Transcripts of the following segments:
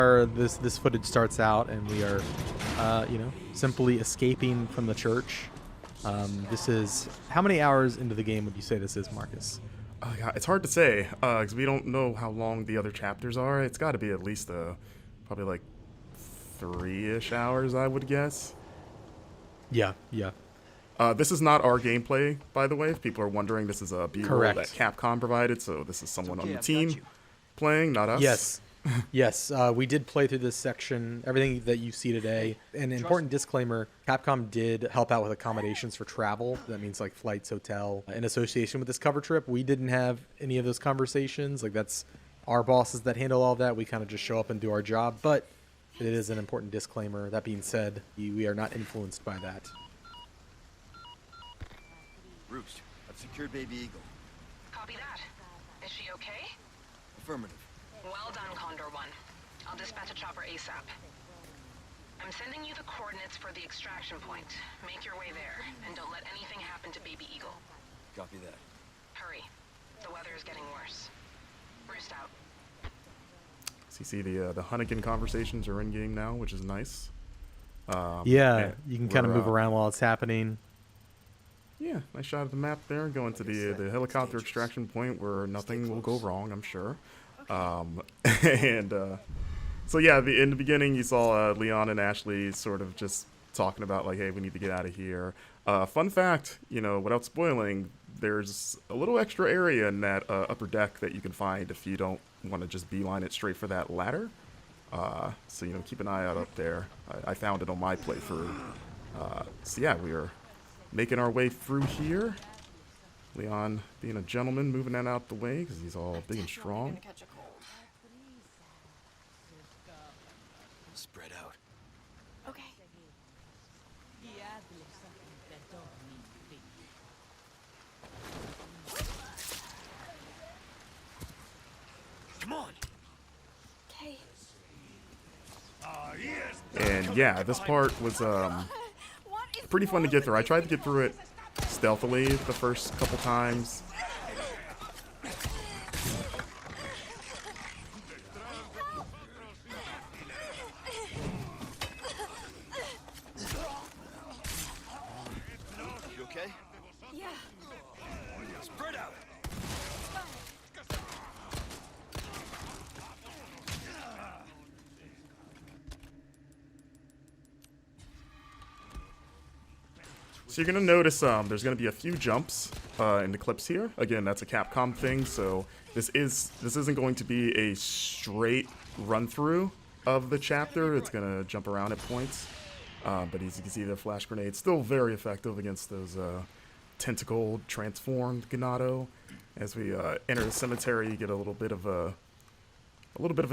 This footage starts out, and we are, simply escaping from the church. This is how many hours into the game would you say this is, Marcus? Oh, God, it's hard to say because we don't know how long the other chapters are. It's got to be at least probably like 3-ish hours, I would guess. Yeah. This is not our gameplay, by the way. If people are wondering, this is a B-roll that Capcom provided, so this is someone on the team playing, not us. Yes, we did play through this section, everything that you see today. An important disclaimer, Capcom did help out with accommodations for travel. That means like flights, hotel, in association with this cover trip. We didn't have any of those conversations. Like that's our bosses that handle all that. We kind of just show up and do our job, but it is an important disclaimer. That being said, we are not influenced by that. Roost, I've secured Baby Eagle. Copy that. Is she okay? Affirmative. Well done, Condor 1. I'll dispatch a chopper ASAP. I'm sending you the coordinates for the extraction point. Make your way there, and don't let anything happen to Baby Eagle. Copy that. Hurry. The weather is getting worse. Roost out. So you see the Hunnigan conversations are in game now, which is nice. You can kind of move around while it's happening. Yeah, nice shot of the map there. Going to the helicopter extraction point where nothing will go wrong, I'm sure. So yeah, in the beginning you saw Leon and Ashley sort of just talking about like, hey, we need to get out of here. Fun fact, without spoiling, there's a little extra area in that upper deck that you can find if you don't want to just beeline it straight for that ladder. So keep an eye out up there. I found it on my playthrough. So yeah, we are making our way through here. Leon being a gentleman, moving that out the way because he's all big and strong. Spread out. Okay. Come on. Okay. And yeah, this part was pretty fun to get through. I tried to get through it stealthily the first couple times. You okay? Yeah. Spread out. So you're going to notice there's going to be a few jumps in the clips here. Again, that's a Capcom thing, so this isn't going to be a straight run-through of the chapter. It's going to jump around at points. But as you can see, the flash grenade still very effective against those tentacled, transformed Ganado. As we enter the cemetery, you get a little bit of a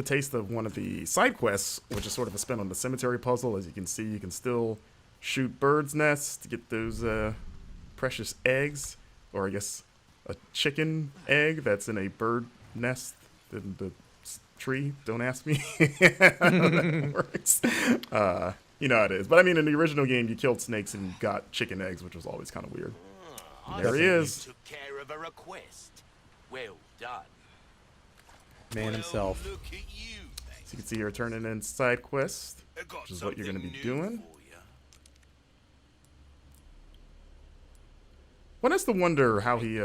taste of one of the side quests, which is sort of a spin on the cemetery puzzle. As you can see, you can still shoot birds' nests to get those precious eggs, or I guess a chicken egg that's in a bird nest in the tree. Don't ask me how that works. You know how it is. But I mean, in the original game, you killed snakes and got chicken eggs, which was always kind of weird. There he is. You took care of a request. Well done. Man himself. Look at you. So you can see here turning in side quest, which is what you're going to be doing. One has to wonder how he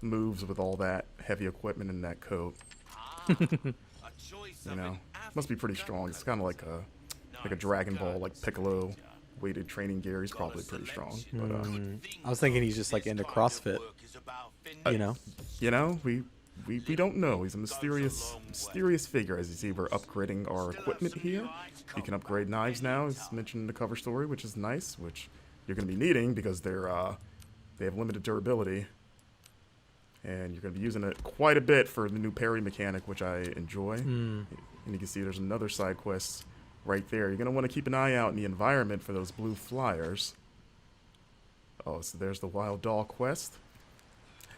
moves with all that heavy equipment in that coat. Must be pretty strong. It's kind of like a Dragon Ball, like Piccolo weighted training gear. He's probably pretty strong. But I was thinking he's just like into CrossFit. We don't know. He's a mysterious figure. As you see, we're upgrading our equipment here. You can upgrade knives now, as mentioned in the cover story, which is nice, which you're going to be needing because they have limited durability. And you're going to be using it quite a bit for the new parry mechanic, which I enjoy. And you can see there's another side quest right there. You're going to want to keep an eye out in the environment for those blue flyers. Oh, so there's the Wild Doll quest.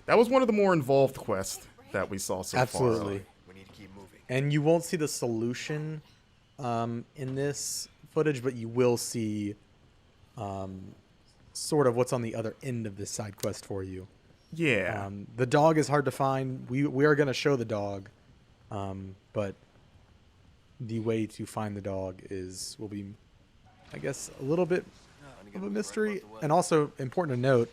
That was one of the more involved quests that we saw so far. Absolutely. We need to keep moving. And you won't see the solution in this footage, but you will see sort of what's on the other end of this side quest for you. Yeah. The dog is hard to find. We are going to show the dog, but the way to find the dog will be, I guess, a little bit of a mystery. And also important to note,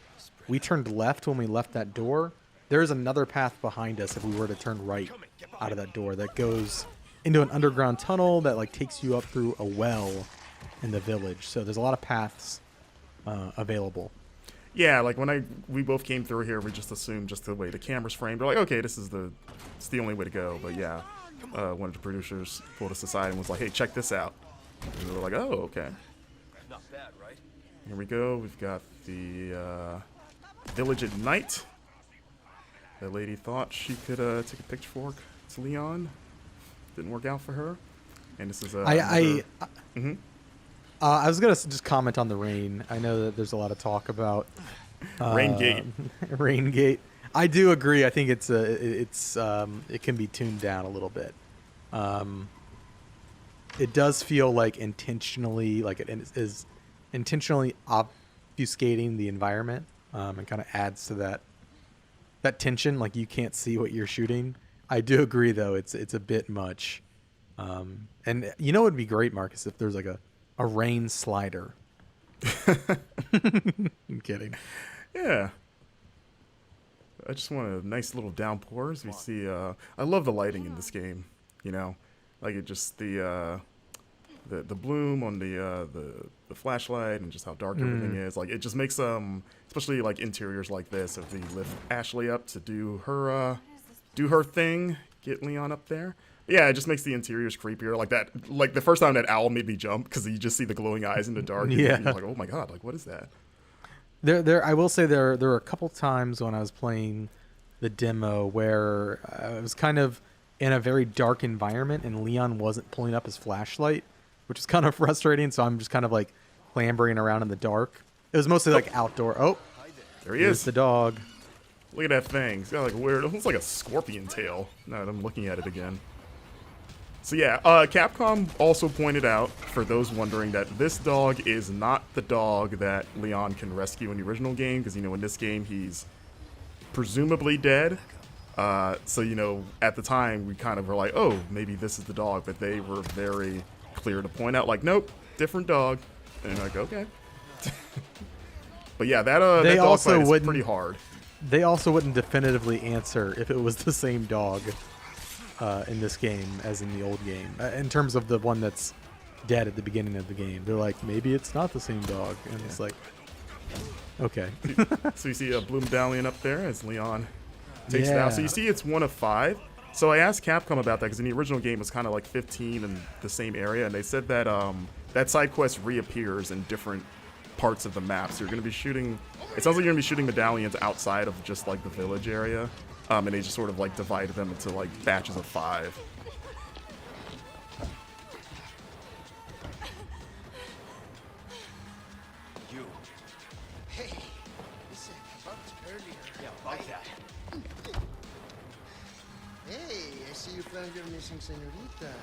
we turned left when we left that door. There's another path behind us if we were to turn right out of that door that goes into an underground tunnel that like takes you up through a well in the village. So there's a lot of paths available. Yeah, like when we both came through here, we just assumed just the way the camera's framed. We're like, okay, it's the only way to go. But yeah, one of the producers pulled us aside and was like, hey, check this out. And we were like, oh, okay. Not bad, right? Here we go. We've got the village at night. The lady thought she could take a pitchfork to Leon. Didn't work out for her. And this is I was gonna just comment on the rain. I know that there's a lot of talk about Rain Gate. Rain Gate. I do agree. I think it can be tuned down a little bit. It does feel like intentionally, like it is intentionally obfuscating the environment, and kind of adds to that tension. Like you can't see what you're shooting. I do agree, though. It's a bit much. And you know, it would be great, Marcus, if there's like a rain slider. I'm kidding. Yeah. I just want a nice little downpours. We see, I love the lighting in this game, you know, like it just the bloom on the flashlight and just how dark everything is. Like it just makes especially like interiors like this. If we lift Ashley up to do her thing, get Leon up there. Yeah, it just makes the interiors creepier. Like that, like the first time that owl made me jump because you just see the glowing eyes in the dark. Yeah, and you're like, oh my god, like what is that? I will say there were a couple times when I was playing the demo where I was kind of in a very dark environment and Leon wasn't pulling up his flashlight, which is kind of frustrating. So I'm just kind of like clambering around in the dark. It was mostly like outdoor. Oh, there he is, the dog. Look at that thing. It's got like weird. It looks like a scorpion tail. Now that I'm looking at it again. So yeah, Capcom also pointed out, for those wondering, that this dog is not the dog that Leon can rescue in the original game, because, you know, in this game he's presumably dead. So, you know, at the time we kind of were like, oh, maybe this is the dog, but they were very clear to point out, like, nope, different dog. And like, okay. But yeah, that dog fight is pretty hard. They also wouldn't definitively answer if it was the same dog in this game as in the old game. In terms of the one that's dead at the beginning of the game, they're like, maybe it's not the same dog, and it's like, okay. So you see a blue medallion up there as Leon takes it out. So you see it's 1 of 5. So I asked Capcom about that because in the original game it was kind of like 15 in the same area, and they said that that side quest reappears in different parts of the map. So you're going to be shooting. It sounds like you're going to be shooting medallions outside of just like the village area. And they just sort of like divided them into like batches of 5. You. Hey, listen, about earlier. Yeah, about that. Hey, I see you found your missing senorita.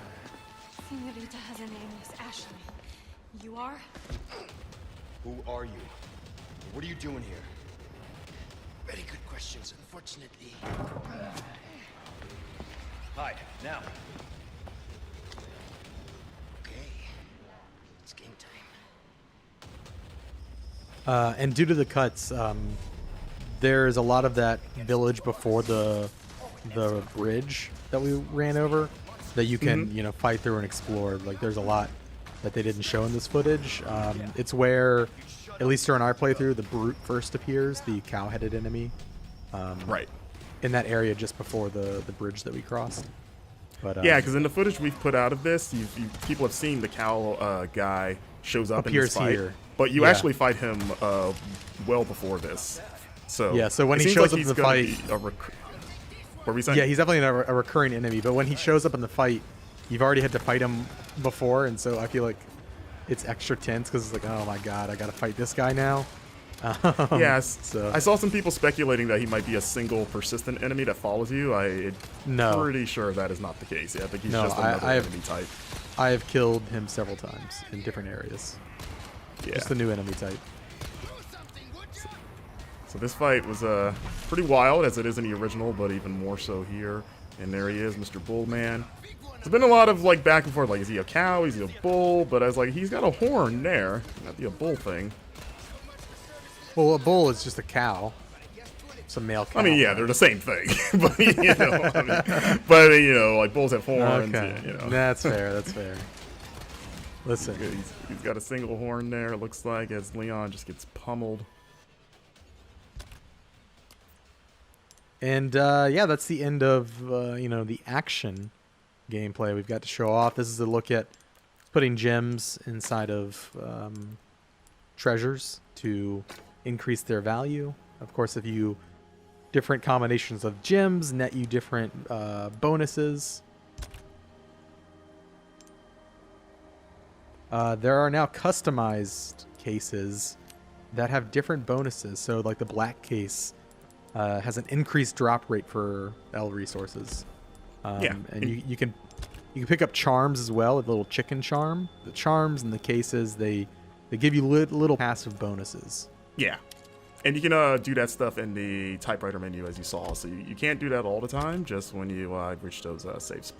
Senorita has a name, Miss Ashley. You are? Who are you? What are you doing here? Very good questions, unfortunately. Hide, now. Okay, it's game time. And due to the cuts, there's a lot of that village before the bridge that we ran over that you can you know, fight through and explore. Like there's a lot that they didn't show in this footage. It's where, at least during our playthrough, the brute first appears, the cow-headed enemy. Right. In that area just before the bridge that we crossed. But yeah, because in the footage we've put out of this, people have seen the cow guy shows up in this fight, here. But you actually fight him well before this. So yeah, so when it he seems shows like up in the he's gonna fight, be what were we saying? yeah, he's definitely a recurring enemy. But when he shows up in the fight, you've already had to fight him before, and so I feel like it's extra tense because it's like, oh my god, I gotta fight this guy now. Yes. So. I saw some people speculating that he might be a single persistent enemy that follows you. I'm pretty sure that is not the case. Yeah, I think he's just another enemy type. I have killed him several times in different areas. Yeah. Just a new enemy type. So this fight was pretty wild, as it is in the original, but even more so here. And there he is, Mr. Bullman. There's been a lot of like back and forth, like is he a cow, is he a bull? But I was like, he's got a horn there. Not the a bull thing. Well, a bull is just a cow. It's a male cow. I mean, yeah, they're the same thing. But you know, like bulls have horns. Okay, Yeah, you know. that's fair. That's fair. Listen, He's got a single horn there. It looks like as Leon just gets pummeled. and yeah, that's the end of you know, the action gameplay we've got to show off. This is a look at putting gems inside of treasures to increase their value. Of course, if you different combinations of gems net you different bonuses. There are now customized cases that have different bonuses. So like the black case has an increased drop rate for L resources. Yeah. And you can pick up charms as well, a little chicken charm. The charms and the cases, they give you little passive bonuses. Yeah. And you can do that stuff in the typewriter menu as you saw. So you can't do that all the time, just when you reach those save